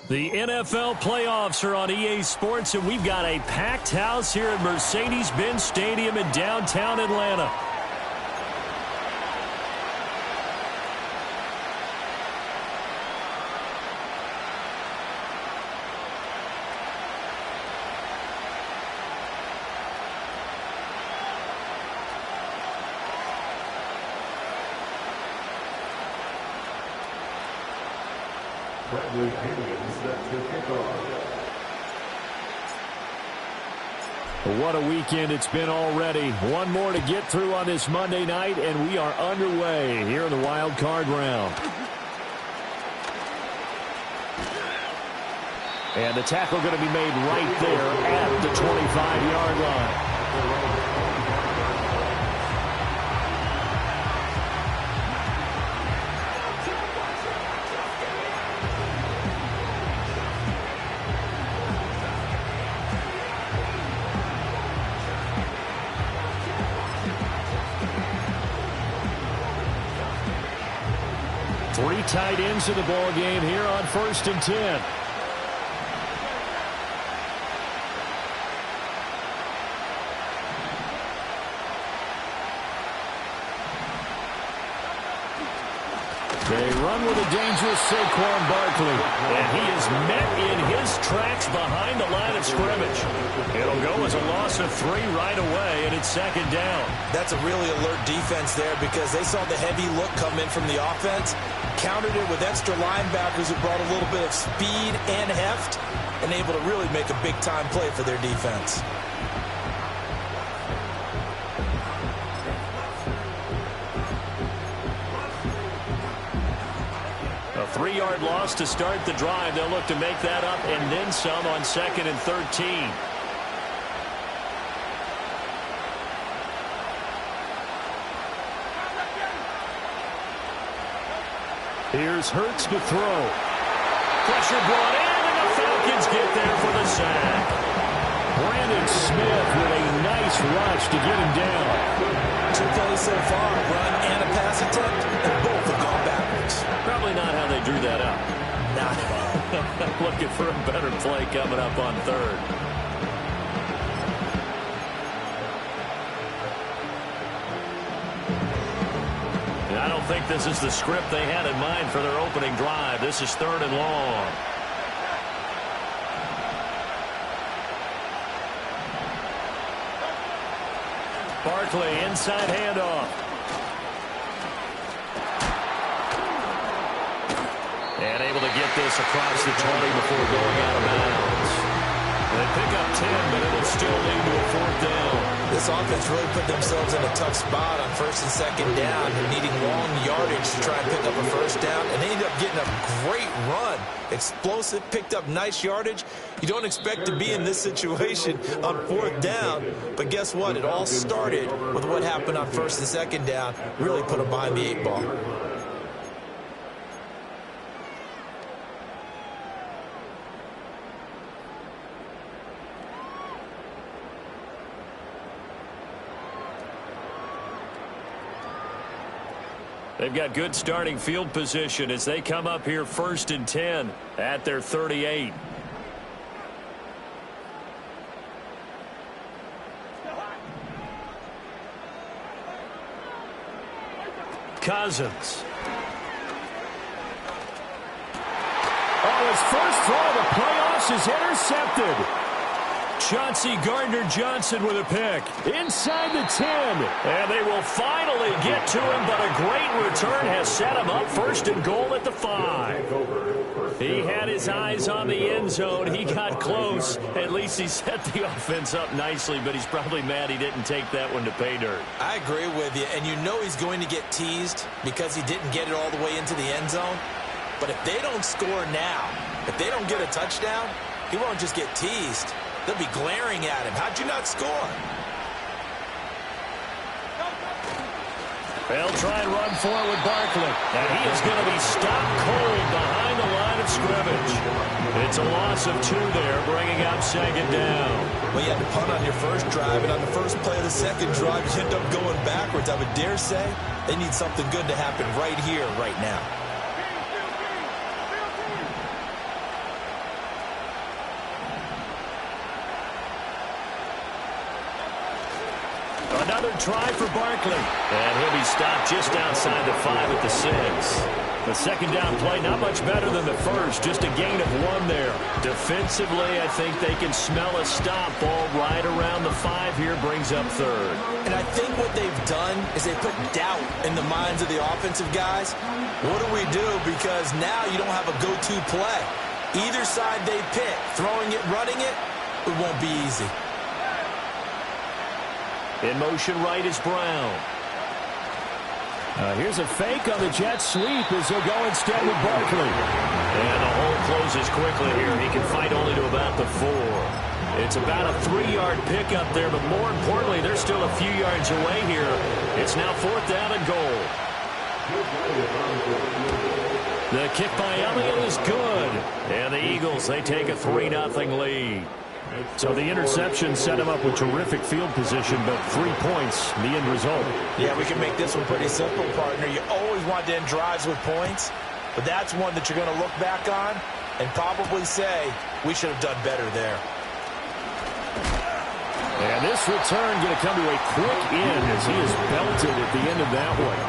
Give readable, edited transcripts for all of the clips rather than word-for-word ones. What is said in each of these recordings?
The NFL playoffs are on EA Sports, and we've got a packed house here at Mercedes-Benz Stadium in downtown Atlanta. What a weekend it's been already. One more to get through on this Monday night, and we are underway here in the wild card round. And the tackle going to be made right there at the 25-yard line. 3 tight ends in the ball game here on 1st and 10. They run with a dangerous Saquon Barkley, and he is met in his tracks behind the line of scrimmage. It'll go as a loss of 3 right away, and it's 2nd down. That's a really alert defense there because they saw the heavy look come in from the offense, countered it with extra linebackers who brought a little bit of speed and heft, and able to really make a big-time play for their defense. A 3-yard loss to start the drive. They'll look to make that up and then some on 2nd and 13. Here's Hurts to throw. Pressure brought in, and the Falcons get there for the sack. Brandon Smith with a nice rush to get him down. 2 plays so far, a run and a pass attempt, and both have gone backwards. Probably not how they drew that up. Not at all. Looking for a better play coming up on 3rd. I don't think this is the script they had in mind for their opening drive. This is 3rd and long. Barkley, inside handoff. And able to get this across the 20 before going out of bounds. They pick up 10, but it'll still lead to a 4th down. This offense really put themselves in a tough spot on 1st and 2nd down, needing long yardage to try and pick up a 1st down, and they ended up getting a great run. Explosive, picked up nice yardage. You don't expect to be in this situation on 4th down, but guess what? It all started with what happened on 1st and 2nd down. Really put them behind the 8 ball. They've got good starting field position as they come up here 1st and 10 at their 38. Cousins. Oh, his first throw of the playoffs is intercepted. Chauncey Gardner-Johnson with a pick inside the 10. And they will finally get to him, but a great return has set him up 1st and goal at the 5. He had his eyes on the end zone. He got close. At least he set the offense up nicely, but he's probably mad he didn't take that one to pay dirt. I agree with you, and you know he's going to get teased because he didn't get it all the way into the end zone. But if they don't score now, if they don't get a touchdown, he won't just get teased. They'll be glaring at him. How'd you not score? They'll try and run forward with Barkley. And he is going to be stopped cold behind the line of scrimmage. It's a loss of 2 there, bringing up 2nd down. Well, you had to punt on your first drive, and on the first play of the 2nd drive, you end up going backwards. I would dare say they need something good to happen right here, right now. Another try for Barkley. And he'll be stopped just outside the 5 at the 6. The second down play, not much better than the first. Just a gain of 1 there. Defensively, I think they can smell a stop. Ball right around the 5 here, brings up 3rd. And I think what they've done is they put doubt in the minds of the offensive guys. What do we do? Because now you don't have a go-to play. Either side they pick, throwing it, running it, it won't be easy. In motion right is Brown. Here's a fake on the jet sweep as he'll go instead with Barkley. And the hole closes quickly here. He can fight only to about the 4. It's about a 3-yard pickup there, but more importantly, they're still a few yards away here. It's now 4th down and goal. The kick by Elliott is good. And the Eagles, they take a 3-0 lead. So the interception set him up with terrific field position, but 3 points, the end result. Yeah, we can make this one pretty simple, partner. You always want to end drives with points, but that's one that you're going to look back on and probably say, we should have done better there. And this return going to come to a quick end as he is belted at the end of that one.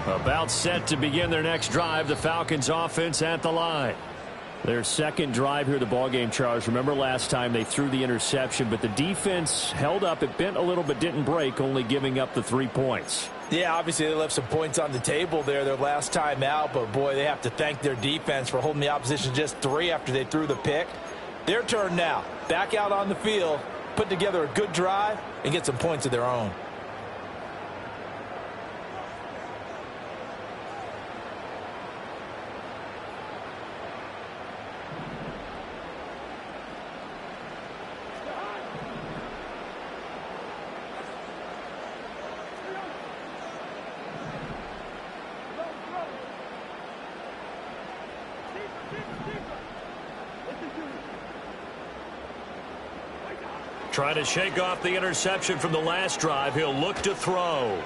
About set to begin their next drive, the Falcons offense at the line. Their second drive here, the ballgame, Charles. Remember last time they threw the interception, but the defense held up. It bent a little but didn't break, only giving up the 3 points. Yeah, obviously they left some points on the table there their last time out, but boy, they have to thank their defense for holding the opposition just 3 after they threw the pick. Their turn now. Back out on the field, put together a good drive, and get some points of their own. Trying to shake off the interception from the last drive. He'll look to throw.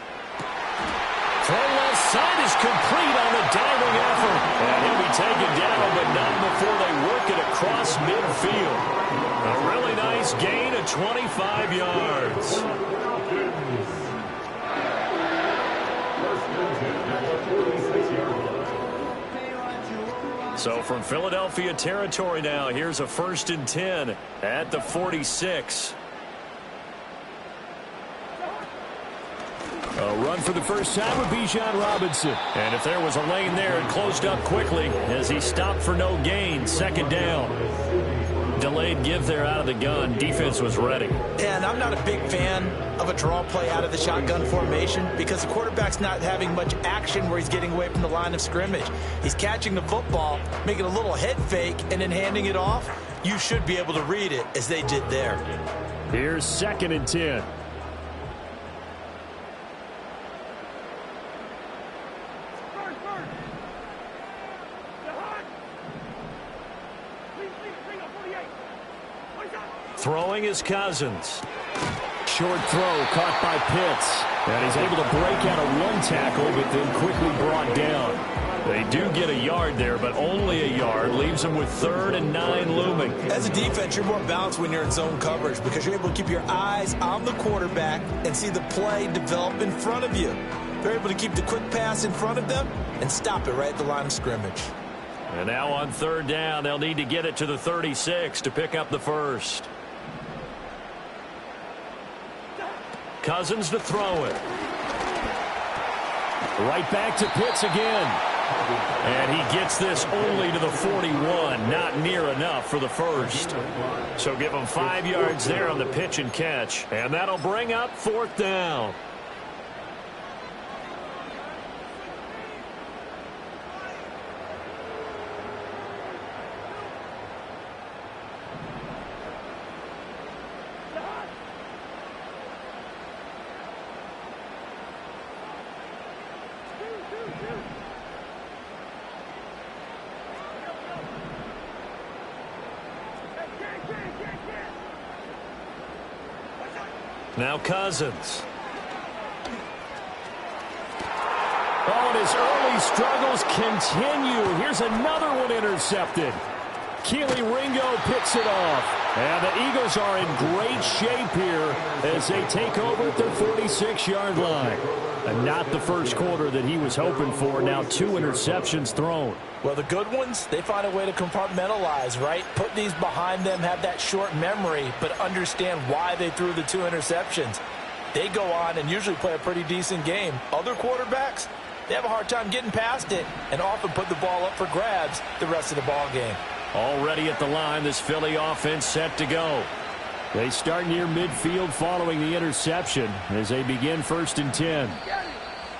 Throw left side is complete on the diving effort. And he'll be taken down, but not before they work it across midfield. A really nice gain of 25 yards. So from Philadelphia territory now, here's a 1st and 10 at the 46. A run for the first time with Bijan Robinson. And if there was a lane there, it closed up quickly as he stopped for no gain. 2nd down. Delayed give there out of the gun. Defense was ready. And I'm not a big fan of a draw play out of the shotgun formation because the quarterback's not having much action where he's getting away from the line of scrimmage. He's catching the football, making a little head fake, and then handing it off. You should be able to read it as they did there. Here's 2nd and 10. Throwing is Cousins. Short throw caught by Pitts. And he's able to break out of 1 tackle, but then quickly brought down. They do get a yard there, but only a yard. Leaves them with 3rd and 9 looming. As a defense, you're more balanced when you're in zone coverage because you're able to keep your eyes on the quarterback and see the play develop in front of you. They're able to keep the quick pass in front of them and stop it right at the line of scrimmage. And now on 3rd down, they'll need to get it to the 36 to pick up the 1st. Cousins to throw it. Right back to Pitts again. And he gets this only to the 41. Not near enough for the 1st. So give him 5 yards there on the pitch and catch. And that'll bring up 4th down. Now Cousins. Oh, and his early struggles continue. Here's another one intercepted. Keely Ringo picks it off. And the Eagles are in great shape here as they take over at their 46-yard line. And not the first quarter that he was hoping for. Now 2 interceptions thrown. Well, the good ones, they find a way to compartmentalize, right? Put these behind them, have that short memory, but understand why they threw the 2 interceptions. They go on and usually play a pretty decent game. Other quarterbacks, they have a hard time getting past it and often put the ball up for grabs the rest of the ball game. Already at the line, this Philly offense set to go. They start near midfield following the interception as they begin 1st and 10.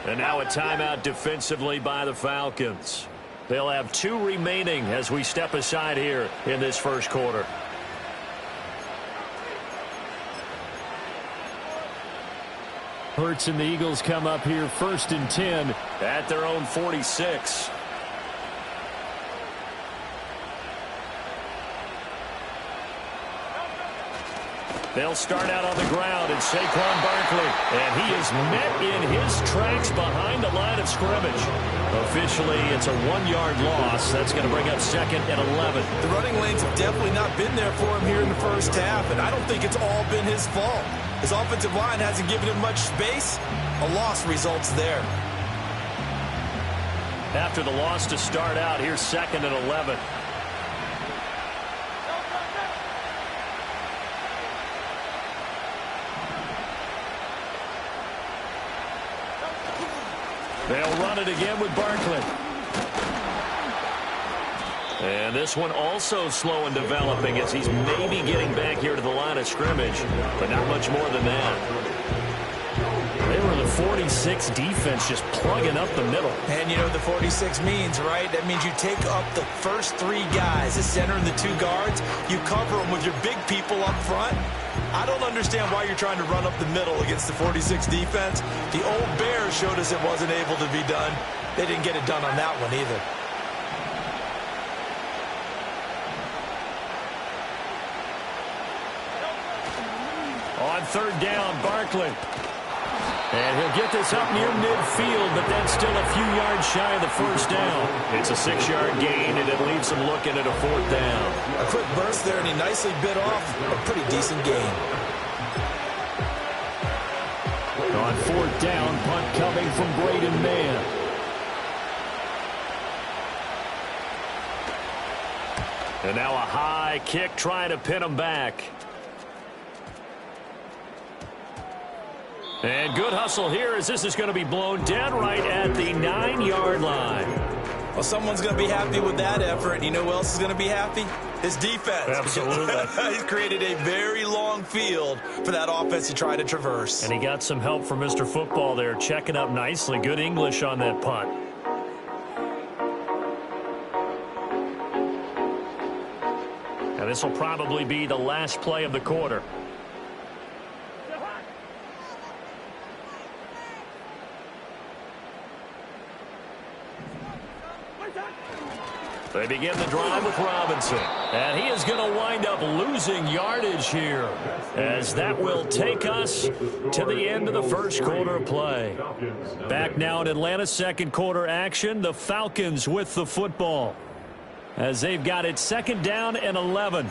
And now a timeout defensively by the Falcons. They'll have 2 remaining as we step aside here in this first quarter. Hurts and the Eagles come up here 1st and 10 at their own 46. They'll start out on the ground, and Saquon Barkley. And he is met in his tracks behind the line of scrimmage. Officially, it's a 1-yard loss. That's going to bring up 2nd and 11. The running lanes have definitely not been there for him here in the first half, and I don't think it's all been his fault. His offensive line hasn't given him much space. A loss results there. After the loss to start out, here's 2nd and 11. They'll run it again with Barkley. And this one also slow in developing as he's maybe getting back here to the line of scrimmage, but not much more than that. They were the 46 defense just plugging up the middle. And you know what the 46 means, right? That means you take up the first 3 guys, the center and the 2 guards. You cover them with your big people up front. I don't understand why you're trying to run up the middle against the 46 defense. The old Bears showed us it wasn't able to be done. They didn't get it done on that one either. On 3rd down, Barkley. And he'll get this up near midfield, but that's still a few yards shy of the first down. It's a 6-yard gain, and it leaves him looking at a 4th down. A quick burst there, and he nicely bit off a pretty decent gain. On 4th down, punt coming from Braden Mann. And now a high kick trying to pin him back. And good hustle here as this is going to be blown dead right at the 9-yard line. Well, someone's going to be happy with that effort. And you know who else is going to be happy? His defense. Absolutely. He's created a very long field for that offense to try to traverse. And he got some help from Mr. Football there, checking up nicely. Good English on that punt. And this will probably be the last play of the quarter. They begin the drive with Robinson. And he is going to wind up losing yardage here, as that will take us to the end of the first quarter of play. Back now in Atlanta's second quarter action, the Falcons with the football, as they've got it 2nd down and 11.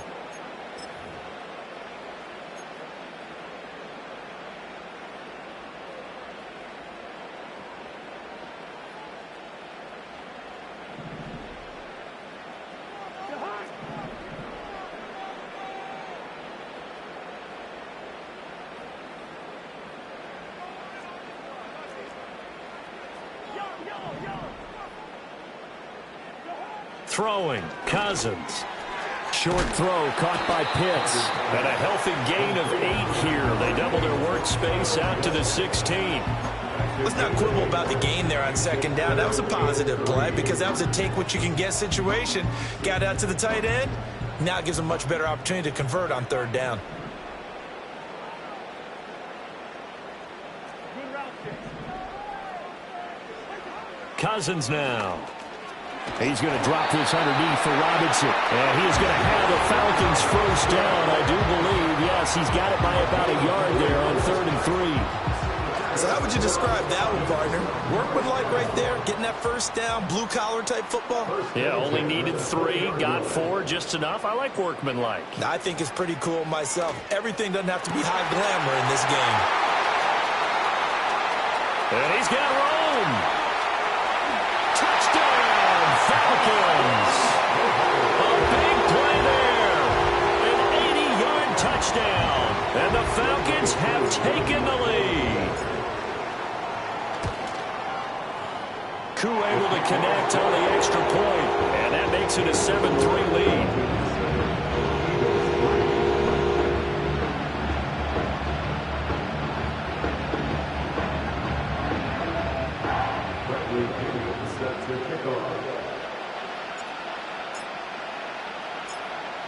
Throwing, Cousins. Short throw caught by Pitts. And a healthy gain of 8 here. They double their workspace out to the 16. Let's not quibble about the gain there on 2nd down. That was a positive play because that was a take-what-you-can-get situation. Got out to the tight end. Now it gives them a much better opportunity to convert on 3rd down. Cousins now. He's going to drop this underneath for Robinson. And he is going to have the Falcons first down, I do believe. Yes, he's got it by about a yard there on 3rd and 3. So how would you describe that one, partner? Workmanlike right there, getting that first down, blue-collar type football? Yeah, only needed 3, got 4, just enough. I like workmanlike. I think it's pretty cool myself. Everything doesn't have to be high glamour in this game. And he's got Rome. Touchdown, Falcons. A big play there. An 80-yard touchdown. And the Falcons have taken the lead. Koo able to connect on the extra point. And that makes it a 7-3 lead.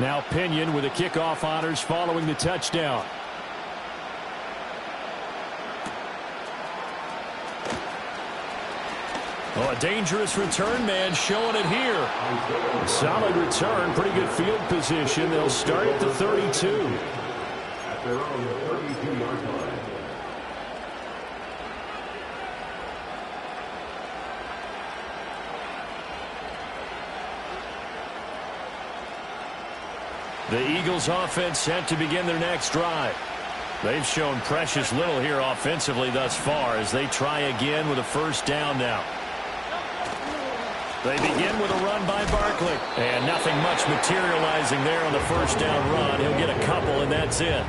Now Pinion with the kickoff honors following the touchdown. Oh, a dangerous return man showing it here. Solid return, pretty good field position. They'll start at the 32. At their own 32-yard line. The Eagles offense set to begin their next drive. They've shown precious little here offensively thus far as they try again with a first down now. They begin with a run by Barkley. And nothing much materializing there on the first down run. He'll get a couple, and that's it.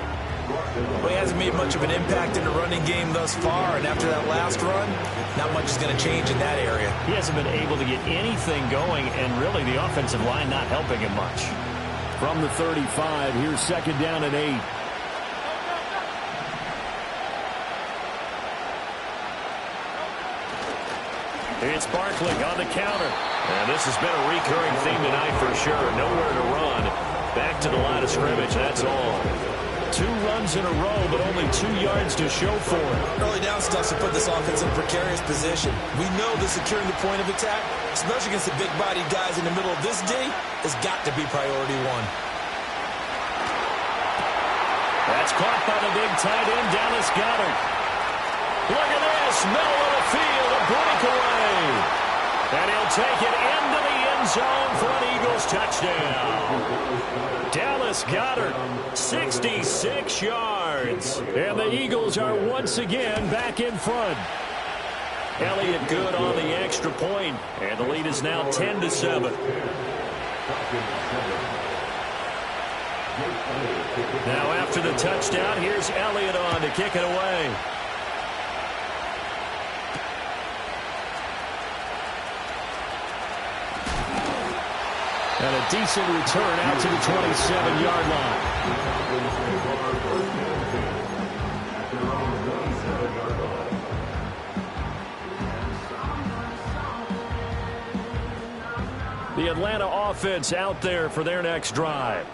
Well, he hasn't made much of an impact in the running game thus far, and after that last run, not much is going to change in that area. He hasn't been able to get anything going, and really the offensive line not helping him much. From the 35, here's 2nd down and 8. It's Barkley on the counter. And this has been a recurring theme tonight for sure. Nowhere to run. Back to the line of scrimmage, that's all. 2 runs in a row, but only 2 yards to show for it. Early down stuff to put this offense in a precarious position. We know that securing the point of attack, especially against the big-bodied guys in the middle of this D, has got to be priority 1. That's caught by the big tight end, Dallas Goedert. Look at this, middle of the field, a breakaway. And he'll take it into the end zone for an Eagles touchdown. Dallas Goedert, 66 yards. And the Eagles are once again back in front. Elliott good on the extra point, and the lead is now 10-7. Now after the touchdown, here's Elliott on to kick it away. And a decent return out to the 27-yard line. The Atlanta offense out there for their next drive.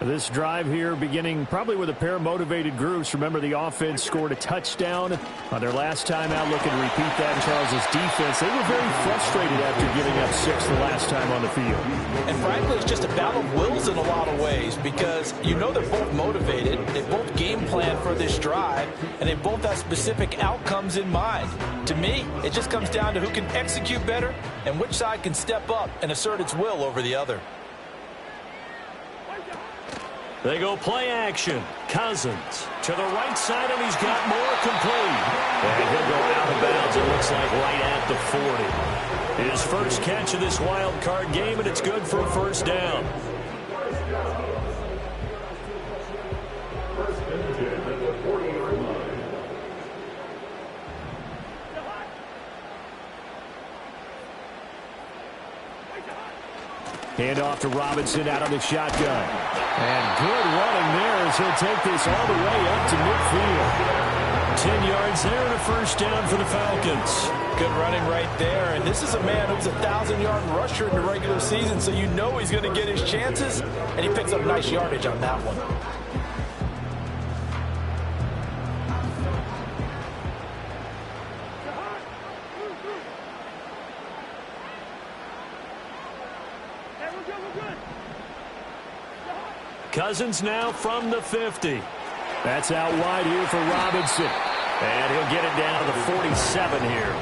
This drive here beginning probably with a pair of motivated groups. Remember, the offense scored a touchdown on their last time out, looking to repeat that in Charles's defense. They were very frustrated after giving up 6 the last time on the field. And frankly, it's just a battle of wills in a lot of ways because you know they're both motivated, they both game plan for this drive, and they both have specific outcomes in mind. To me, it just comes down to who can execute better and which side can step up and assert its will over the other. They go play action. Cousins to the right side, and he's got more complete. And he'll go out of bounds, it looks like, right at the 40. His first catch of this wild card game, and it's good for a first down. Hand off to Robinson out of the shotgun. And good running there as he'll take this all the way up to midfield. 10 yards there and a first down for the Falcons. Good running right there. And this is a man who's a 1,000-yard rusher in the regular season, so you know he's going to get his chances. And he picks up nice yardage on that one. Cousins now from the 50. That's out wide here for Robinson. And he'll get it down to the 47 here.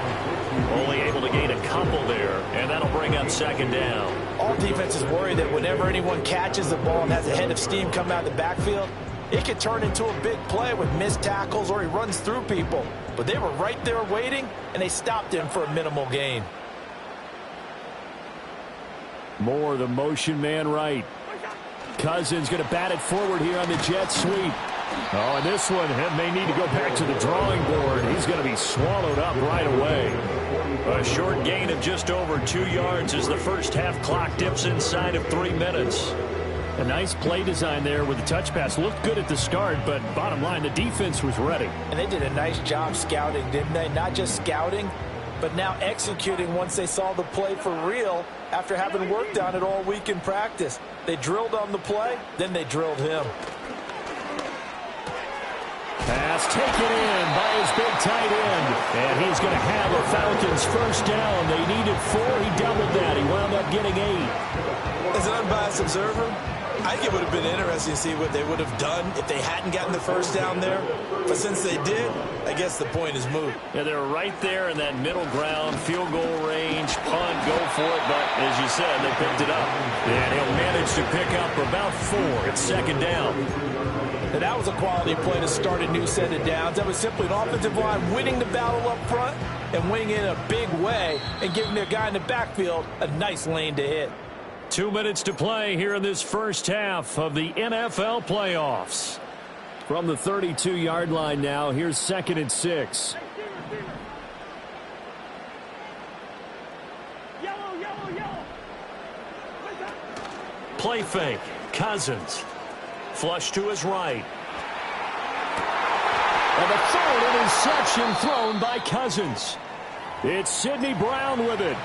Only able to gain a couple there, and that'll bring up second down. All defenses worry that whenever anyone catches the ball and has a head of steam coming out of the backfield, it could turn into a big play with missed tackles or he runs through people. But they were right there waiting, and they stopped him for a minimal gain. Moore, the motion man right. Cousins going to bat it forward here on the jet sweep. Oh, and this one may need to go back to the drawing board. He's going to be swallowed up right away. A short gain of just over 2 yards as the first half clock dips inside of 3 minutes. A nice play design there with the touch pass. Looked good at the start, but bottom line, the defense was ready. And they did a nice job scouting, didn't they? Not just scouting, but now executing once they saw the play for real after having worked on it all week in practice. They drilled on the play, then they drilled him. Pass taken in by his big tight end. And he's going to have a Falcons first down. They needed 4. He doubled that. He wound up getting 8. As an unbiased observer, I think it would have been interesting to see what they would have done if they hadn't gotten the first down there. But since they did, I guess the point is moot. Yeah, they're right there in that middle ground, field goal range, punt, go for it. But as you said, they picked it up. And he'll manage to pick up about 4. It's second down. And that was a quality play to start a new set of downs. That was simply an offensive line winning the battle up front and winning it in a big way and giving their guy in the backfield a nice lane to hit. 2 minutes to play here in this first half of the NFL playoffs. From the 32-yard line now, here's 2nd and 6. Play fake. Cousins. Flush to his right. And a third interception thrown by Cousins. It's Sidney Brown with it.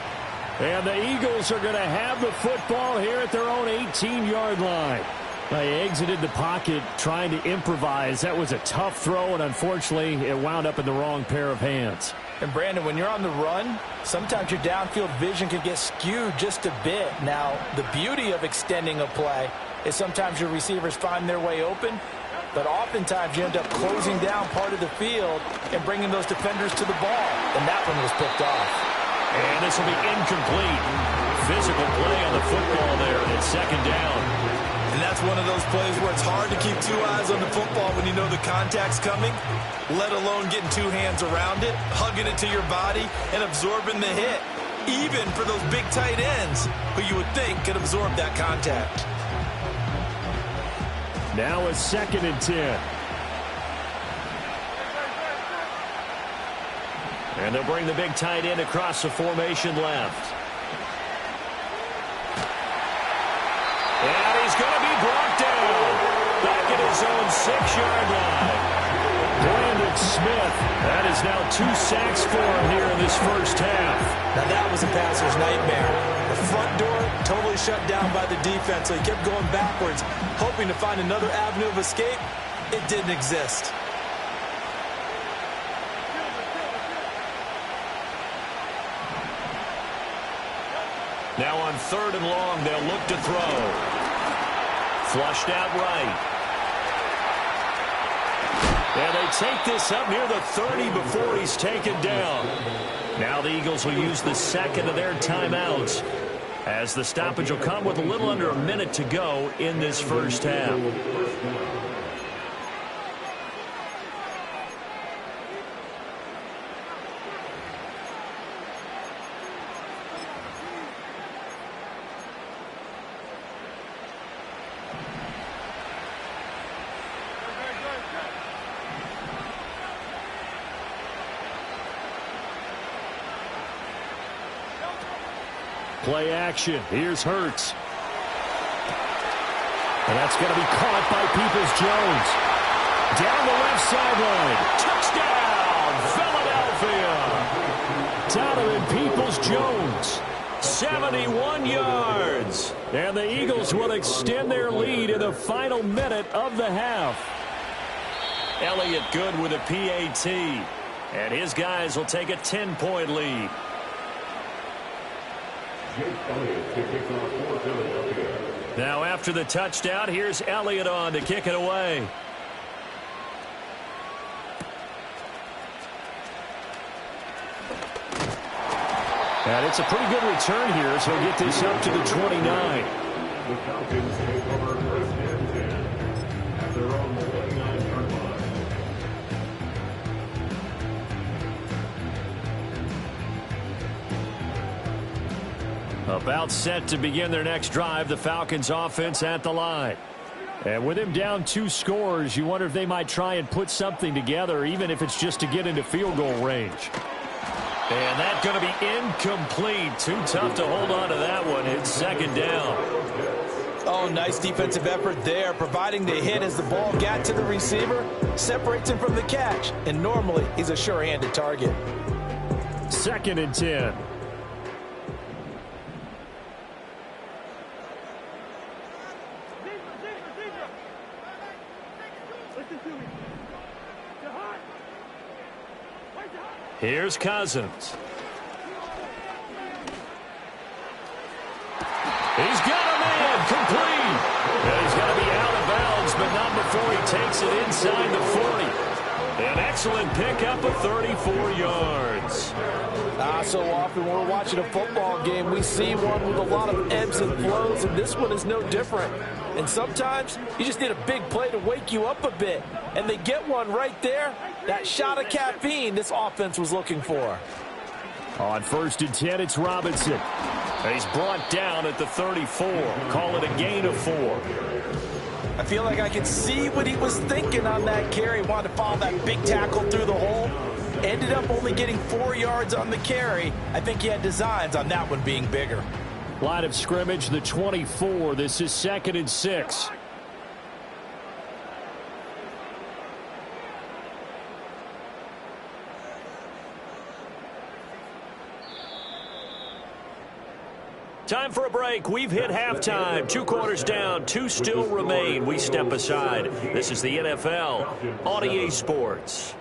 And the Eagles are going to have the football here at their own 18-yard line. They exited the pocket trying to improvise. That was a tough throw, and unfortunately, it wound up in the wrong pair of hands. And, Brandon, when you're on the run, sometimes your downfield vision can get skewed just a bit. Now, the beauty of extending a play is sometimes your receivers find their way open, but oftentimes you end up closing down part of the field and bringing those defenders to the ball. And that one was picked off. And this will be incomplete. Physical play on the football there, and it's second down. And that's one of those plays where it's hard to keep 2 eyes on the football when you know the contact's coming, let alone getting 2 hands around it, hugging it to your body, and absorbing the hit, even for those big tight ends who you would think could absorb that contact. Now it's 2nd and 10. And they'll bring the big tight end across the formation left. And he's going to be brought down. Back at his own 6-yard line. Brandon Smith. That is now 2 sacks for him here in this first half. Now that was a passer's nightmare. The front door totally shut down by the defense, so he kept going backwards, hoping to find another avenue of escape. It didn't exist. Now on 3rd and long, they'll look to throw. Flushed out right. And they take this up near the 30 before he's taken down. Now the Eagles will use the second of their timeouts, as the stoppage will come with a little under a minute to go in this first half. Play action. Here's Hurts. And that's going to be caught by Peoples-Jones. Down the left sideline. Touchdown, Philadelphia. Donovan Peoples-Jones. 71 yards. And the Eagles will extend their lead in the final minute of the half. Elliott good with a PAT. And his guys will take a 10-point lead. Now after the touchdown, here's Elliott on to kick it away. And it's a pretty good return here, so he'll get this up to the 29. The Falcons take over first and 10 at their own 29-yard line. About set to begin their next drive, the Falcons offense at the line. And with him down 2 scores, you wonder if they might try and put something together, even if it's just to get into field goal range. And that's going to be incomplete. Too tough to hold on to that one. It's second down. Oh, nice defensive effort there, providing the hit as the ball got to the receiver, separates him from the catch. And normally, he's a sure-handed target. Second and 10. Here's Cousins. He's got a man complete. And he's got to be out of bounds, but not before he takes it inside the 40. An excellent pickup of 34 yards. So often when we're watching a football game, we see one with a lot of ebbs and flows, and this one is no different. And sometimes you just need a big play to wake you up a bit. And they get one right there. That shot of caffeine this offense was looking for. On first and 10, it's Robinson. He's brought down at the 34. Call it a gain of 4. I feel like I can see what he was thinking on that carry. Wanted to follow that big tackle through the hole. Ended up only getting 4 yards on the carry. I think he had designs on that one being bigger. Line of scrimmage, the 24. This is second and 6. Time for a break. We've hit halftime. 2 quarters down. 2 still remain. We step aside. This is the NFL on EA Sports.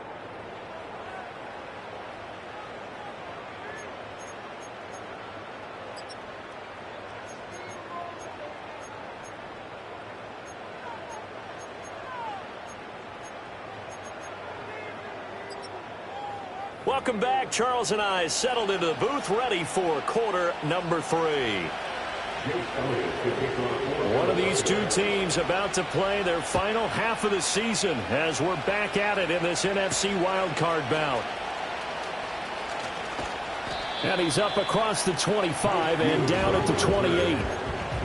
Welcome back. Charles and I settled into the booth, ready for quarter number 3. One of these 2 teams about to play their final half of the season as we're back at it in this NFC wildcard bout. And he's up across the 25 and down at the 28. The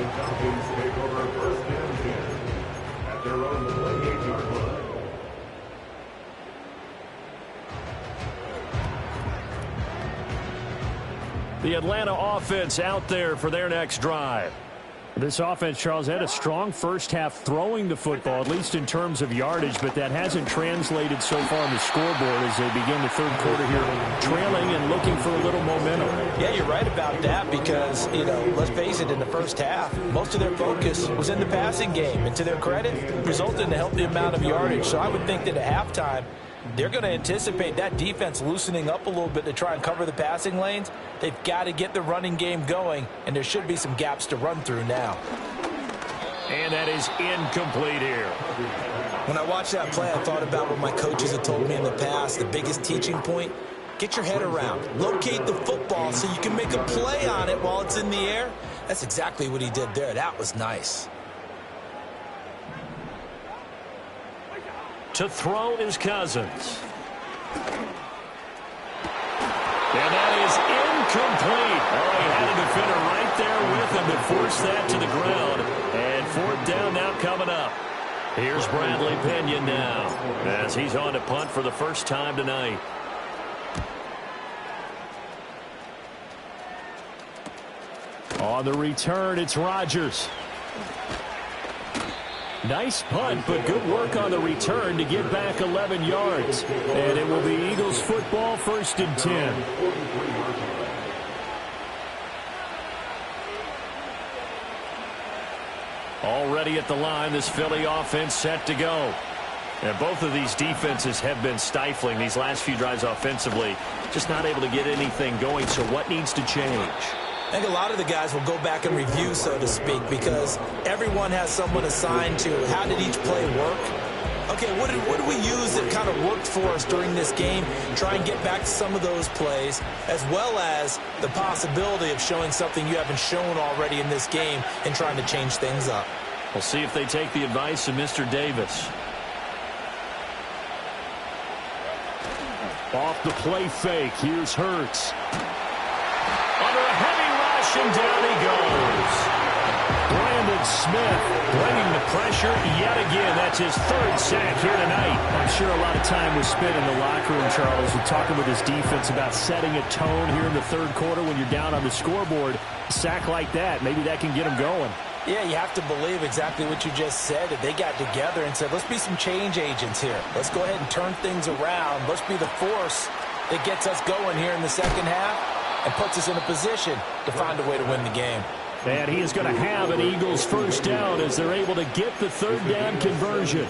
Falcons take over first and 10 at their own 28-yard line. The Atlanta offense out there for their next drive. This offense, Charles, had a strong first half throwing the football, at least in terms of yardage, but that hasn't translated so far on the scoreboard as they begin the third quarter here, trailing and looking for a little momentum. Yeah, you're right about that because, let's face it, in the first half, most of their focus was in the passing game. And to their credit, resulted in a healthy amount of yardage. So I would think that at halftime, they're going to anticipate that defense loosening up a little bit to try and cover the passing lanes. They've got to get the running game going, and there should be some gaps to run through now. And that is incomplete here. When I watched that play, I thought about what my coaches had told me in the past. The biggest teaching point, get your head around. Locate the football so you can make a play on it while it's in the air. That's exactly what he did there. That was nice. To throw is Cousins. And that is incomplete. Oh, he had a defender right there with him to force that to the ground. And 4th down now coming up. Here's Bradley Pinion now as he's on to punt for the first time tonight. On the return, it's Rodgers. Nice punt, but good work on the return to get back 11 yards. And it will be Eagles football, 1st and 10. Already at the line, this Philly offense set to go. And both of these defenses have been stifling these last few drives offensively. Just not able to get anything going, so what needs to change? I think a lot of the guys will go back and review, so to speak, because everyone has someone assigned to how did each play work. Okay, what did we use that kind of worked for us during this game? Try and get back to some of those plays, as well as the possibility of showing something you haven't shown already in this game and trying to change things up. We'll see if they take the advice of Mr. Davis. Off the play fake, here's Hurts. Under a heavy rush, and down he goes. Brandon Smith bringing the pressure yet again. That's his third sack here tonight. I'm sure a lot of time was spent in the locker room, Charles, with talking with his defense about setting a tone here in the third quarter when you're down on the scoreboard. A sack like that, maybe that can get him going. Yeah, you have to believe exactly what you just said. That they got together and said, let's be some change agents here. Let's go ahead and turn things around. Let's be the force that gets us going here in the second half and puts us in a position to find a way to win the game. And he is going to have an Eagles first down as they're able to get the third down conversion.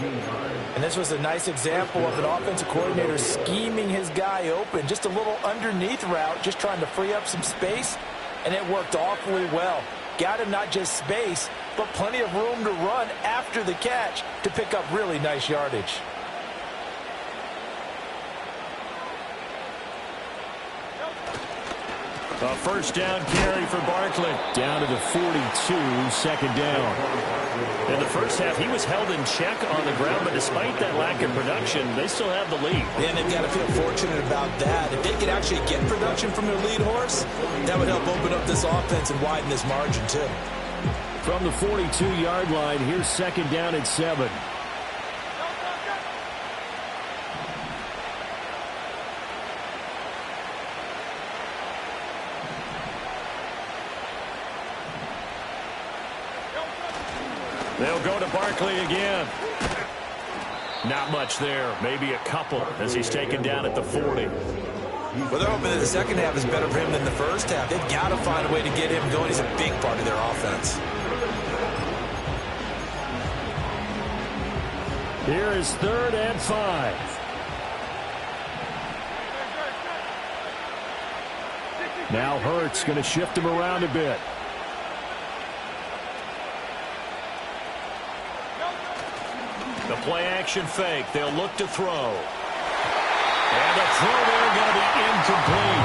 And this was a nice example of an offensive coordinator scheming his guy open. Just a little underneath route, just trying to free up some space. And it worked awfully well. Got him not just space, but plenty of room to run after the catch to pick up really nice yardage. A first down carry for Barkley. Down to the 42, second down. In the first half, he was held in check on the ground, but despite that lack of production, they still have the lead. And they've got to feel fortunate about that. If they could actually get production from their lead horse, that would help open up this offense and widen this margin too. From the 42-yard line, here's second down and 7. They'll go to Barkley again. Not much there. Maybe a couple as he's taken down at the 40. Well, they're hoping that the second half is better for him than the first half. They've got to find a way to get him going. He's a big part of their offense. Here is 3rd and 5. Now Hurts going to shift him around a bit. The play-action fake. They'll look to throw. And the throw there going to be incomplete.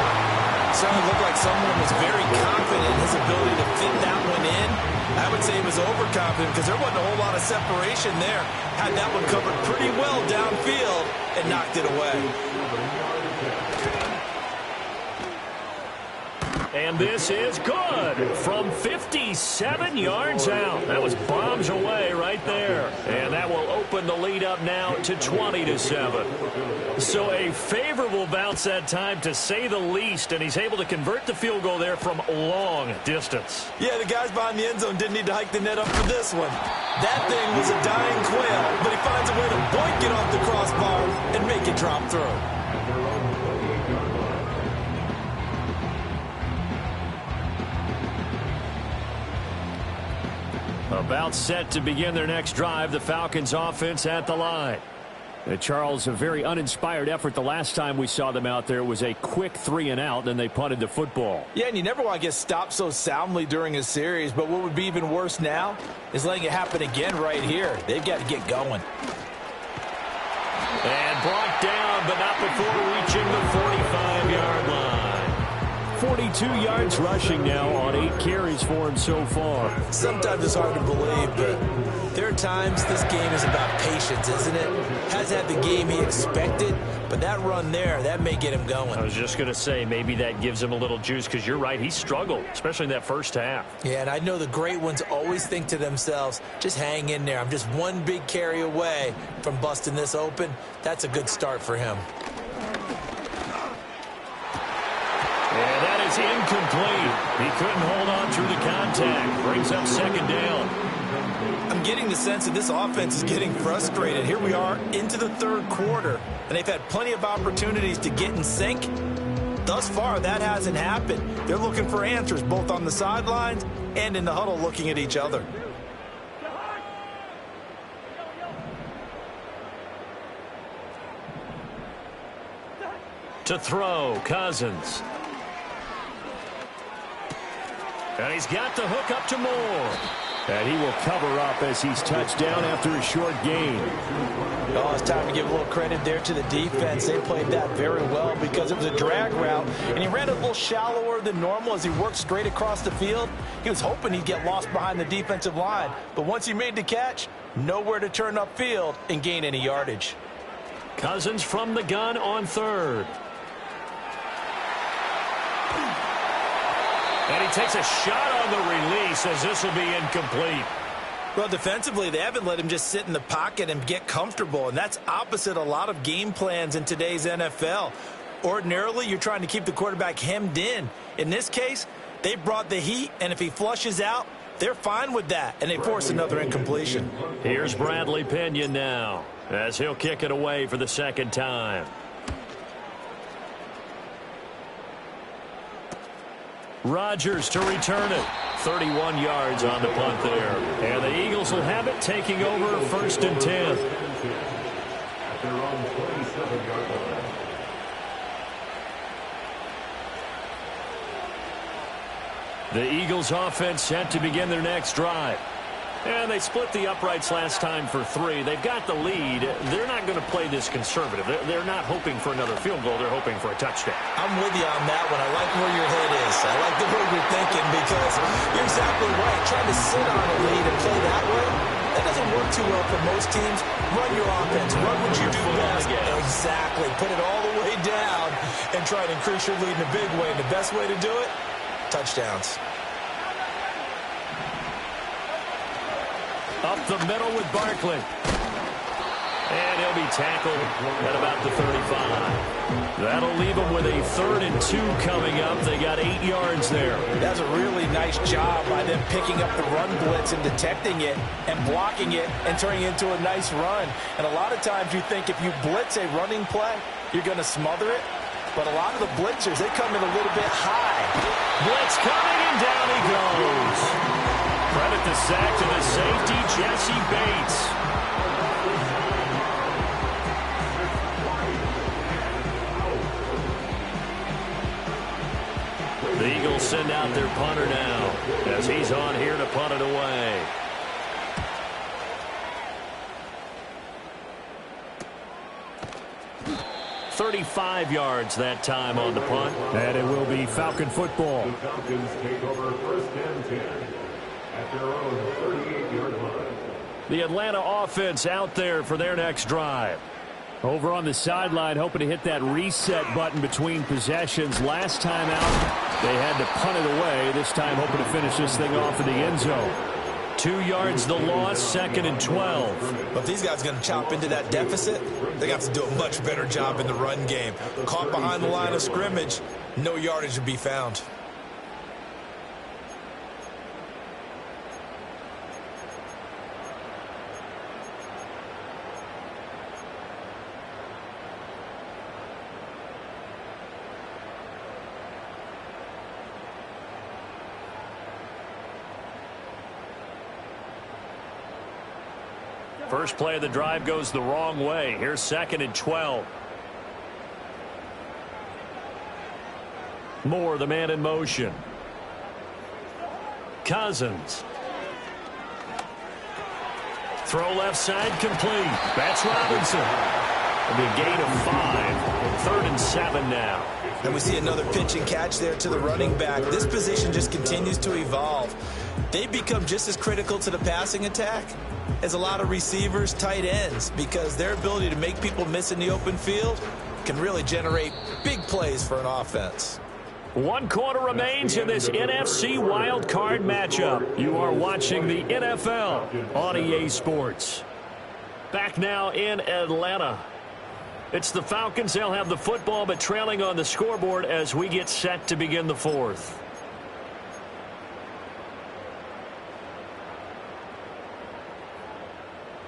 Certainly looked like someone was very confident in his ability to fit that one in. I would say he was overconfident because there wasn't a whole lot of separation there. Had that one covered pretty well downfield and knocked it away. And this is good from 57 yards out. That was bombs away right there. And that will open the lead up now to 20-7. So a favorable bounce that time, to say the least. And he's able to convert the field goal there from long distance. Yeah, the guys behind the end zone didn't need to hike the net up for this one. That thing was a dying quail, but he finds a way to boink it off the crossbar and make it drop through. About set to begin their next drive, the Falcons offense at the line. Charles, a very uninspired effort the last time we saw them out there. It was a quick 3-and-out, then they punted the football. Yeah, and you never want to get stopped so soundly during a series, but what would be even worse now is letting it happen again right here. They've got to get going. And brought down, but not before reaching the 45-yard line. 42 yards rushing now on 8 carries for him so far. Sometimes it's hard to believe, but there are times this game is about patience, isn't it? Has had the game he expected, but that run there, that may get him going. I was just going to say, maybe that gives him a little juice, because you're right, he struggled, especially in that first half. Yeah, and I know the great ones always think to themselves, just hang in there. I'm just one big carry away from busting this open. That's a good start for him. And that is incomplete. He couldn't hold on through the contact. Brings up second down. I'm getting the sense that this offense is getting frustrated. Here we are into the third quarter, and they've had plenty of opportunities to get in sync. Thus far, that hasn't happened. They're looking for answers both on the sidelines and in the huddle looking at each other. To throw, Cousins. And he's got the hook up to Moore. And he will cover up as he's touched down after a short gain. Oh, it's time to give a little credit there to the defense. They played that very well because it was a drag route, and he ran a little shallower than normal as he worked straight across the field. He was hoping he'd get lost behind the defensive line, but once he made the catch, nowhere to turn upfield and gain any yardage. Cousins from the gun on third. And he takes a shot on the release as this will be incomplete. Well, defensively, they haven't let him just sit in the pocket and get comfortable, and that's opposite a lot of game plans in today's NFL. Ordinarily, you're trying to keep the quarterback hemmed in. In this case, they brought the heat, and if he flushes out, they're fine with that, and they force another incompletion. Here's Bradley Pinion now as he'll kick it away for the second time. Rodgers to return it. 31 yards on the punt there. And the Eagles will have it, taking over first and 10. At their own 27-yard line. The Eagles offense set to begin their next drive. And they split the uprights last time for 3. They've got the lead. They're not going to play this conservative. They're not hoping for another field goal. They're hoping for a touchdown. I'm with you on that one. I like where your head is. I like the way you're thinking because you're exactly right. Trying to sit on a lead and play that way, that doesn't work too well for most teams. Run your offense. Run what you do best. Exactly. Put it all the way down and try to increase your lead in a big way. And the best way to do it, touchdowns. Up the middle with Barkley. And he'll be tackled at about the 35. That'll leave him with a 3rd and 2 coming up. They got 8 yards there. That's a really nice job by them picking up the run blitz and detecting it and blocking it and turning it into a nice run. And a lot of times you think if you blitz a running play, you're going to smother it. But a lot of the blitzers, they come in a little bit high. Blitz coming, and down he goes. Credit the sack to the safety, Jesse Bates. The Eagles send out their punter now as he's on here to punt it away. "35 yards that time on the punt. And it will be Falcon football. The Falcons take over first and 10 at their own 38-yard line. The Atlanta offense out there for their next drive. Over on the sideline, hoping to hit that reset button between possessions. Last time out, they had to punt it away. This time, hoping to finish this thing off in the end zone. 2 yards the loss, 2nd and 12. But if these guys are going to chop into that deficit, they have to do a much better job in the run game. Caught behind the line of scrimmage, no yardage to be found. First play of the drive goes the wrong way. Here's 2nd and 12. Moore, the man in motion. Cousins. Throw left side, complete. That's Robinson. It'll be a gain of 5. 3rd and 7 now. And we see another pitch and catch there to the running back. This position just continues to evolve. They become just as critical to the passing attack as a lot of receivers, tight ends, because their ability to make people miss in the open field can really generate big plays for an offense. 1 quarter remains in this NFC Wild Card matchup. You are watching the NFL on EA Sports. Back now in Atlanta. It's the Falcons. They'll have the football, but trailing on the scoreboard as we get set to begin the 4th.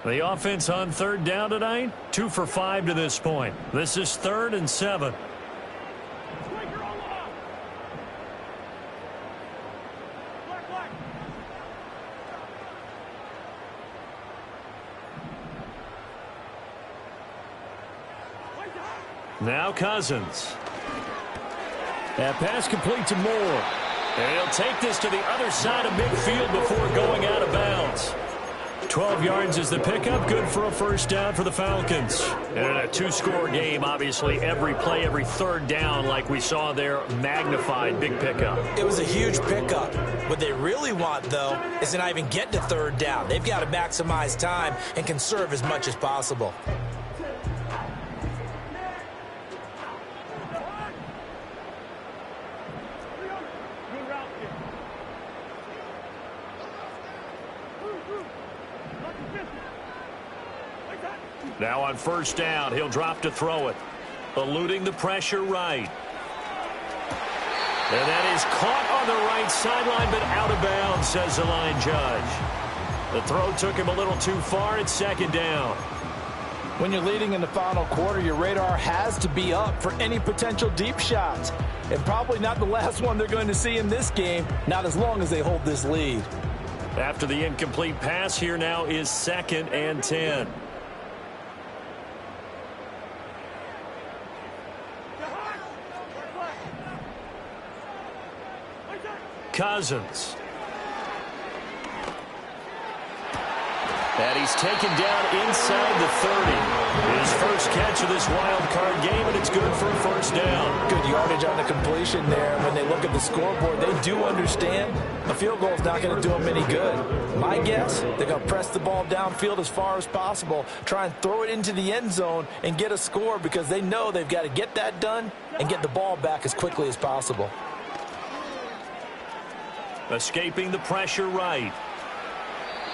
The offense on 3rd down tonight, 2 for 5 to this point. This is 3rd and 7. Now Cousins. That pass complete to Moore. And he'll take this to the other side of midfield before going out of bounds. 12 yards is the pickup. Good for a first down for the Falcons. And in a two-score game, obviously, every play, every third down, like we saw there, magnified. Big pickup. It was a huge pickup. What they really want, though, is to not even get to third down. They've got to maximize time and conserve as much as possible. Now on first down, he'll drop to throw it. Eluding the pressure right. And that is caught on the right sideline, but out of bounds, says the line judge. The throw took him a little too far. It's second down. When you're leading in the final quarter, your radar has to be up for any potential deep shots. And probably not the last one they're going to see in this game, not as long as they hold this lead. After the incomplete pass, here now is 2nd and 10. Cousins. And he's taken down inside the 30. His first catch of this wild card game, and it's good for a first down. Good yardage on the completion there. When they look at the scoreboard, they do understand a field goal is not going to do them any good. My guess, they're going to press the ball downfield as far as possible, try and throw it into the end zone and get a score because they know they've got to get that done and get the ball back as quickly as possible. Escaping the pressure right.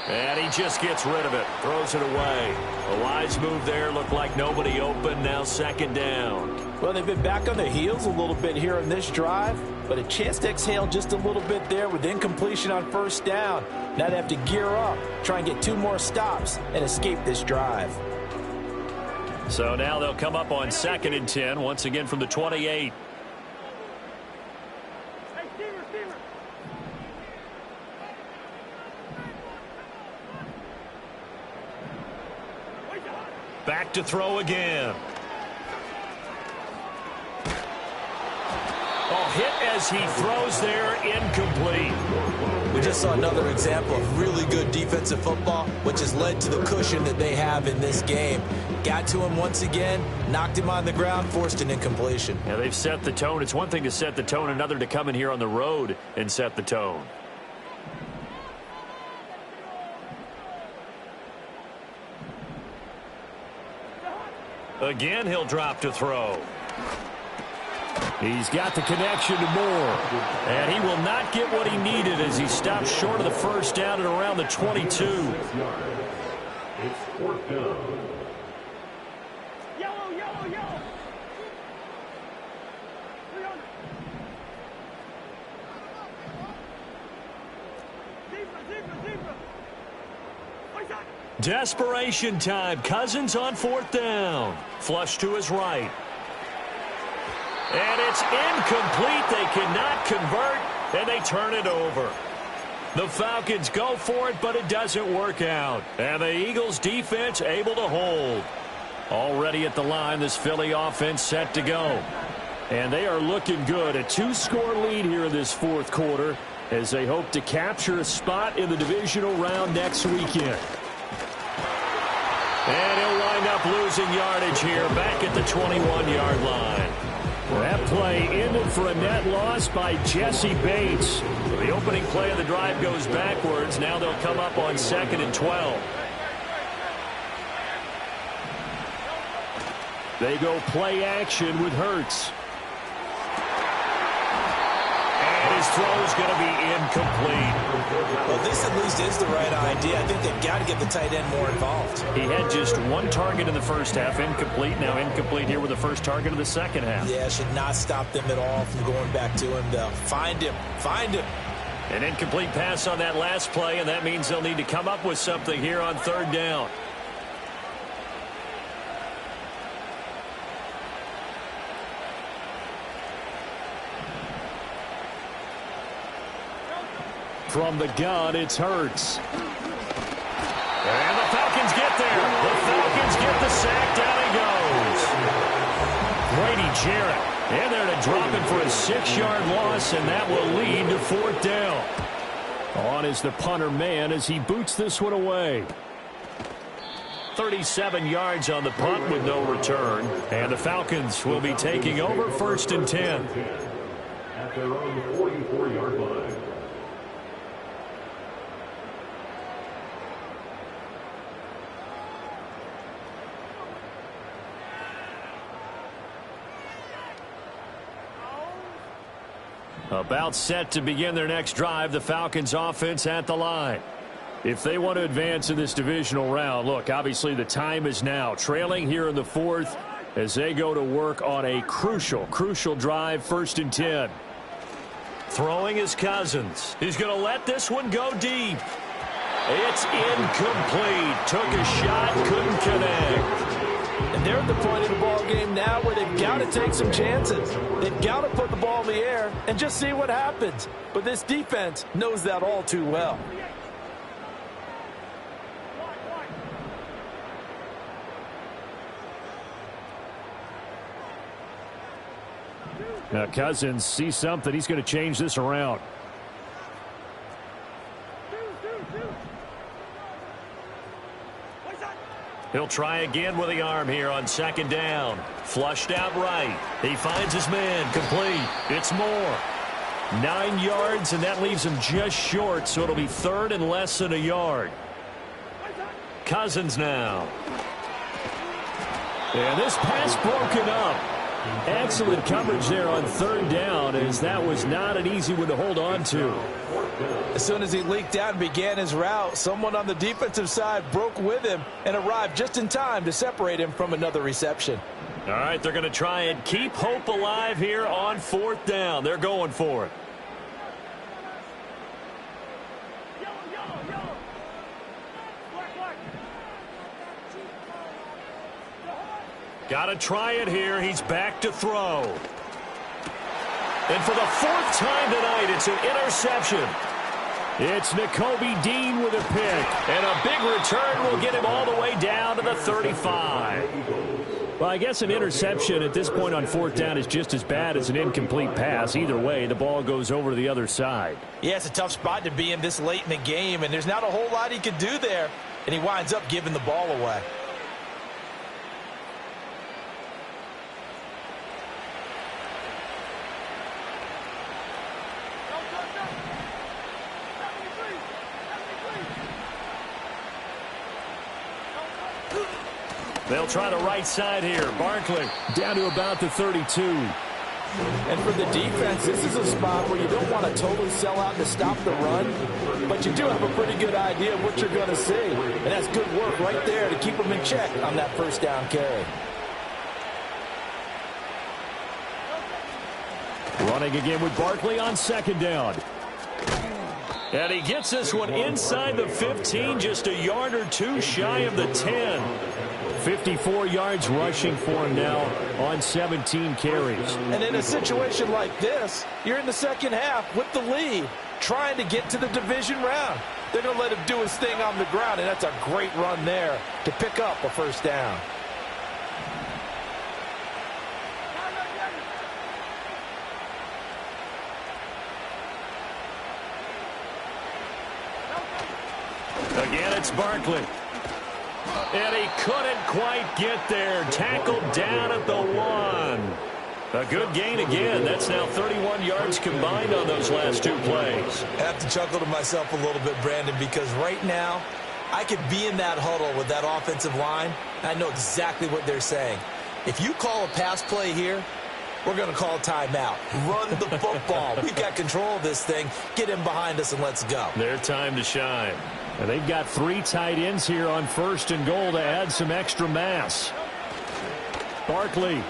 And he just gets rid of it. Throws it away. A wise move there. Looked like nobody open. Now second down. Well, they've been back on their heels a little bit here in this drive, but a chance to exhale just a little bit there with incompletion on first down. Now they have to gear up, try and get 2 more stops, and escape this drive. So now they'll come up on 2nd and 10, once again from the 28. Back to throw again. Oh, hit as he throws there, incomplete. We just saw another example of really good defensive football, which has led to the cushion that they have in this game. Got to him once again, knocked him on the ground, forced an incompletion. Yeah, they've set the tone. It's one thing to set the tone, another to come in here on the road and set the tone. Again, he'll drop to throw. He's got the connection to Moore. And he will not get what he needed as he stops short of the first down at around the 22. It's 4th down. Yellow, yellow, yellow. Desperation time. Cousins on 4th down. Flush to his right. And it's incomplete. They cannot convert, and they turn it over. The Falcons go for it, but it doesn't work out. And the Eagles' defense able to hold. Already at the line, this Philly offense set to go. And they are looking good. A 2-score lead here in this 4th quarter as they hope to capture a spot in the divisional round next weekend. And he'll wind up losing yardage here back at the 21-yard line. That play ended for a net loss by Jesse Bates. The opening play of the drive goes backwards. Now they'll come up on 2nd and 12. They go play action with Hurts. And his throw is going to be incomplete. Well, this at least is the right idea. I think they've got to get the tight end more involved. He had just 1 target in the first half, incomplete. Now incomplete here with the first target of the second half. Yeah, should not stop them at all from going back to him, though. Find him. Find him. An incomplete pass on that last play, and that means they'll need to come up with something here on 3rd down. From the gun, it's Hurts. And the Falcons get there. The Falcons get the sack. Down he goes. Grady Jarrett And they're to drop it for a 6-yard loss, and that will lead to 4th down. On is the punter man as he boots this one away. 37 yards on the punt with no return. And the Falcons will be taking over 1st and 10. At their own 44-yard line. About set to begin their next drive, the Falcons offense at the line. If they want to advance in this divisional round, look, obviously the time is now. Trailing here in the 4th as they go to work on a crucial drive, 1st and 10. Throwing is Cousins. He's going to let this one go deep. It's incomplete. Took a shot, couldn't connect. And they're at the point of the ball game now where they've got to take some chances. They've got to put the ball in the air and just see what happens. But this defense knows that all too well. Now Cousins sees something. He's going to change this around. He'll try again with the arm here on 2nd down. Flushed out right. He finds his man. Complete. It's more. 9 yards, and that leaves him just short, so it'll be 3rd and less than a yard. Cousins now. And this pass broken up. Excellent coverage there on 3rd down, as that was not an easy one to hold on to. As soon as he leaked out and began his route, someone on the defensive side broke with him and arrived just in time to separate him from another reception. All right, they're going to try and keep hope alive here on 4th down. They're going for it. Got to try it here. He's back to throw. And for the 4th time tonight, it's an interception. It's Nakobe Dean with a pick. And a big return will get him all the way down to the 35. Well, I guess an interception at this point on 4th down is just as bad as an incomplete pass. Either way, the ball goes over to the other side. Yeah, it's a tough spot to be in this late in the game, and there's not a whole lot he could do there, and he winds up giving the ball away. They'll try the right side here. Barkley down to about the 32. And for the defense, this is a spot where you don't want to totally sell out to stop the run, but you do have a pretty good idea of what you're going to see. And that's good work right there to keep them in check on that 1st down carry. Running again with Barkley on 2nd down. And he gets this one inside the 15, just a yard or two shy of the 10. 54 yards rushing for him now on 17 carries. And in a situation like this, you're in the 2nd half with the lead, trying to get to the division round. They're going to let him do his thing on the ground, and that's a great run there to pick up a 1st down. Again, it's Barkley. And he couldn't quite get there. Tackled down at the 1. A good gain again. That's now 31 yards combined on those last 2 plays. I have to chuckle to myself a little bit, Brandon, because right now I could be in that huddle with that offensive line. I know exactly what they're saying. If you call a pass play here, we're going to call a timeout. Run the football. We've got control of this thing. Get him behind us and let's go. Their time to shine. And they've got 3 tight ends here on 1st and goal to add some extra mass. Barkley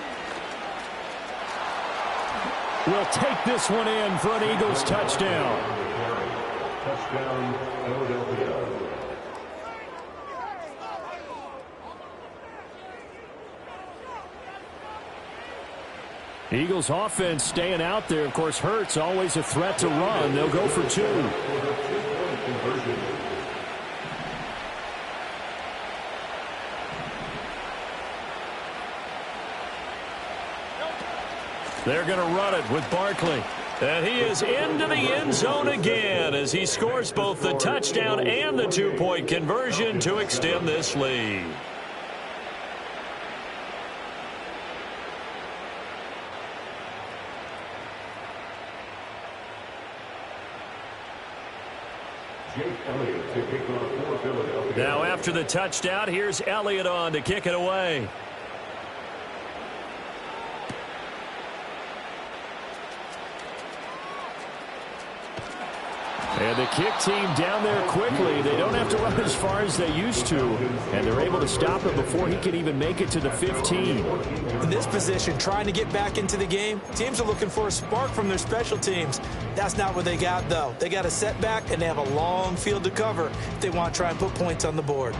will take this one in for an Eagles touchdown. Touchdown, Philadelphia. Eagles offense staying out there. Of course, Hurts always a threat to run. They'll go for 2. They're going to run it with Barkley. And he is into the end zone again as he scores both the touchdown and the two-point conversion to extend this lead. Now after the touchdown, here's Elliott on to kick it away. And the kick team down there quickly. They don't have to run as far as they used to. And they're able to stop him before he can even make it to the 15. In this position, trying to get back into the game, teams are looking for a spark from their special teams. That's not what they got, though. They got a setback, and they have a long field to cover if they want to try and put points on the board.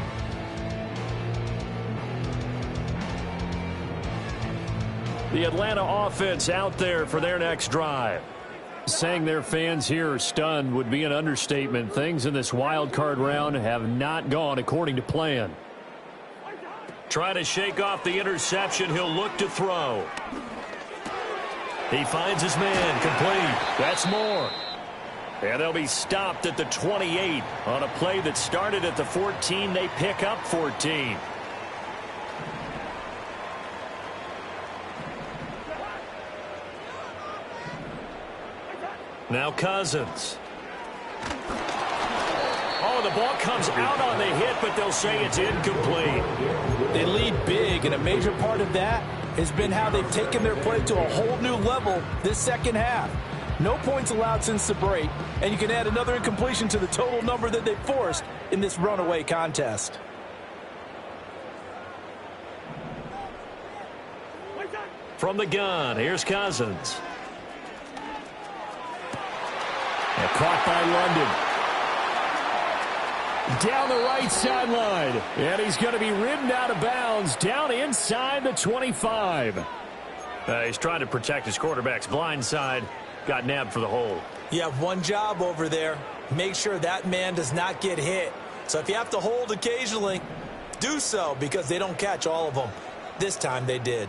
The Atlanta offense out there for their next drive. Saying their fans here are stunned would be an understatement. Things in this wild card round have not gone according to plan. Trying to shake off the interception. He'll look to throw. He finds his man. Complete. That's more. And they'll be stopped at the 28 on a play that started at the 14. They pick up 14. Now Cousins. Oh, the ball comes out on the hit, but they'll say it's incomplete. They lead big, and a major part of that has been how they've taken their play to a whole new level this second half. No points allowed since the break, and you can add another incompletion to the total number that they forced in this runaway contest. From the gun, here's Cousins. And caught by London. Down the right sideline. And he's going to be ridden out of bounds down inside the 25. He's trying to protect his quarterback's blind side. Got nabbed for the hold. You have one job over there. Make sure that man does not get hit. So if you have to hold occasionally, do so because they don't catch all of them. This time they did.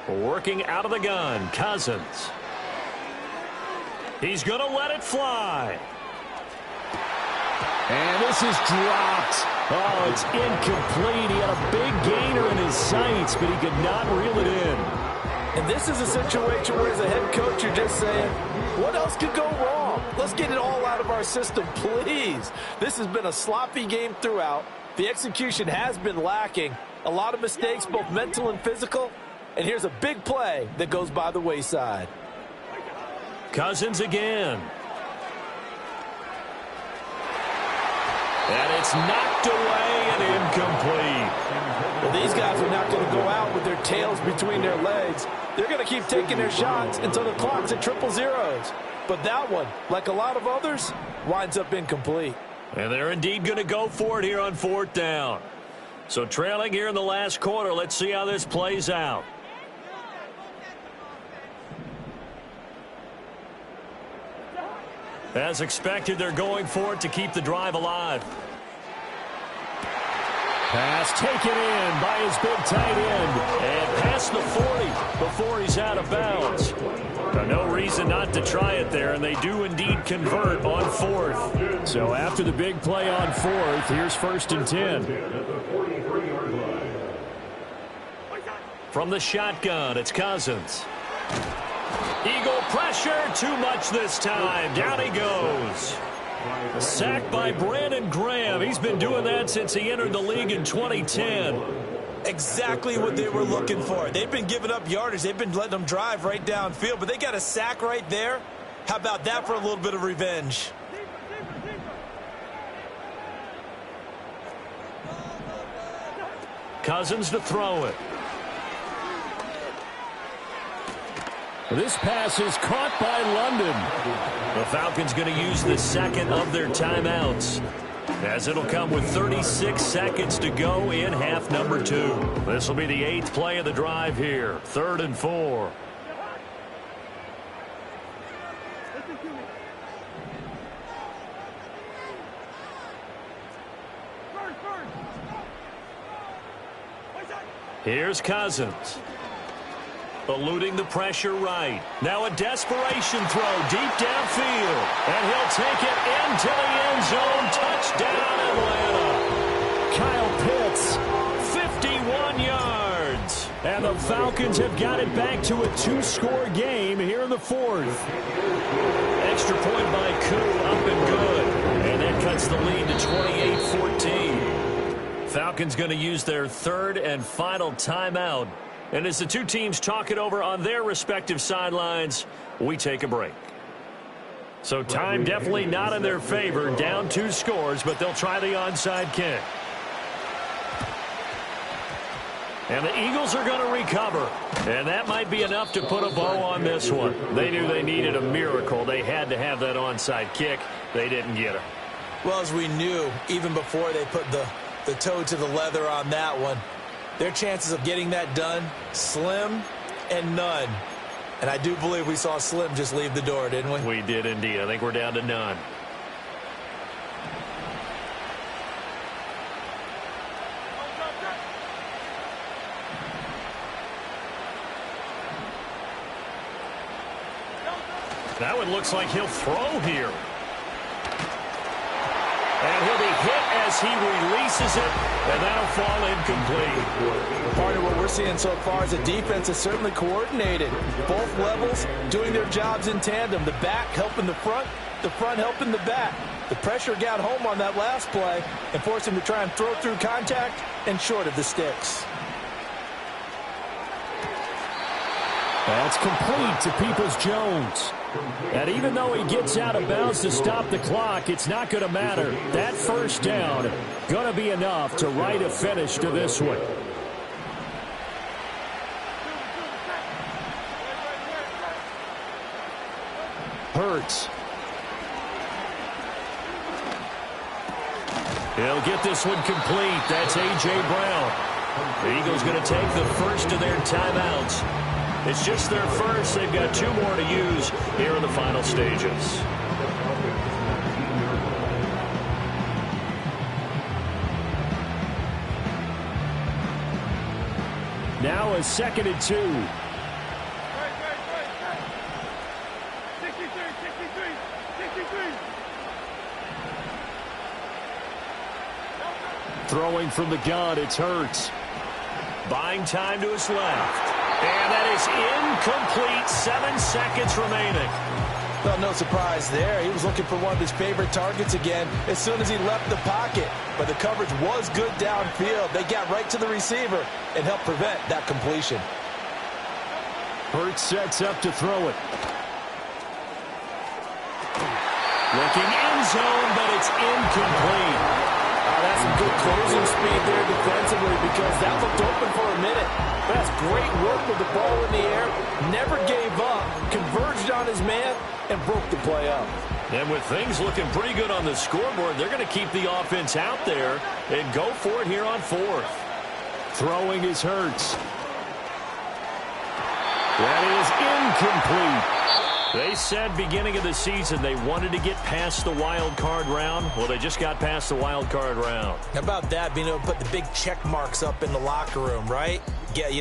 Working out of the gun, Cousins. He's going to let it fly. And this is dropped. Oh, it's incomplete. He had a big gainer in his sights, but he could not reel it in. And this is a situation where as a head coach, you're just saying, what else could go wrong? Let's get it all out of our system, please. This has been a sloppy game throughout. The execution has been lacking. A lot of mistakes, both mental and physical. And here's a big play that goes by the wayside. Cousins again. And it's knocked away and incomplete. Well, these guys are not going to go out with their tails between their legs. They're going to keep taking their shots until the clock's at triple zeros. But that one, like a lot of others, winds up incomplete. And they're indeed going to go for it here on fourth down. So trailing here in the last quarter, let's see how this plays out. As expected, they're going for it to keep the drive alive. Pass taken in by his big tight end. And past the 40 before he's out of bounds. No reason not to try it there, and they do indeed convert on fourth. So after the big play on fourth, here's 1st and 10. From the shotgun, it's Cousins. Eagle pressure, too much this time. Down he goes. Sacked by Brandon Graham. He's been doing that since he entered the league in 2010. Exactly what they were looking for. They've been giving up yardage. They've been letting them drive right downfield, but they got a sack right there. How about that for a little bit of revenge? Cousins to throw it. This pass is caught by London. The Falcons going to use the second of their timeouts, as it'll come with 36 seconds to go in half number 2. This will be the 8th play of the drive here. 3rd and 4. Here's Cousins. Eluding the pressure right. Now a desperation throw deep downfield. And he'll take it into the end zone. Touchdown, Atlanta. Kyle Pitts, 51 yards. And the Falcons have got it back to a 2-score game here in the fourth. Extra point by Koo, up and good. And that cuts the lead to 28-14. Falcons going to use their third and final timeout. And as the two teams talk it over on their respective sidelines, we take a break. So time definitely not in their favor. Down 2 scores, but they'll try the onside kick. And the Eagles are going to recover. And that might be enough to put a bow on this one. They knew they needed a miracle. They had to have that onside kick. They didn't get it. Well, as we knew, even before they put the toe to the leather on that one, their chances of getting that done, slim and none. And I do believe we saw Slim just leave the door, didn't we? We did indeed. I think we're down to none. That one looks like he'll throw here. And he'll be hit as he releases it, and that'll fall incomplete. Part of what we're seeing so far is the defense is certainly coordinated. Both levels doing their jobs in tandem. The back helping the front helping the back. The pressure got home on that last play and forced him to try and throw through contact and short of the sticks. That's complete to Peoples-Jones. And even though he gets out of bounds to stop the clock, it's not going to matter. That first down going to be enough to write a finish to this one. Hurts. He'll get this one complete. That's A.J. Brown. The Eagles going to take the first of their timeouts. It's just their first. They've got 2 more to use here in the final stages. Now a 2nd and 2. Throwing from the gun, it's Hurts. Buying time to his left. And that is incomplete. 7 seconds remaining. Well, no surprise there. He was looking for one of his favorite targets again as soon as he left the pocket. But the coverage was good downfield. They got right to the receiver and helped prevent that completion. Hurts sets up to throw it. Looking end zone, but it's incomplete. That's some good closing speed there defensively because that looked open for a minute. That's great work with the ball in the air. Never gave up, converged on his man, and broke the play up. And with things looking pretty good on the scoreboard, they're going to keep the offense out there and go for it here on 4th. Throwing is Hurts. That is incomplete. They said beginning of the season they wanted to get past the wild card round. Well, they just got past the wild card round. How about that, being able to put the big check marks up in the locker room, right? Get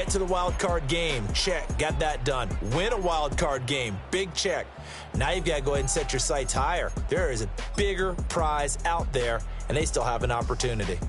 to the wild card game, check, got that done. Win a wild card game, big check. Now you've got to go ahead and set your sights higher. There is a bigger prize out there, and they still have an opportunity.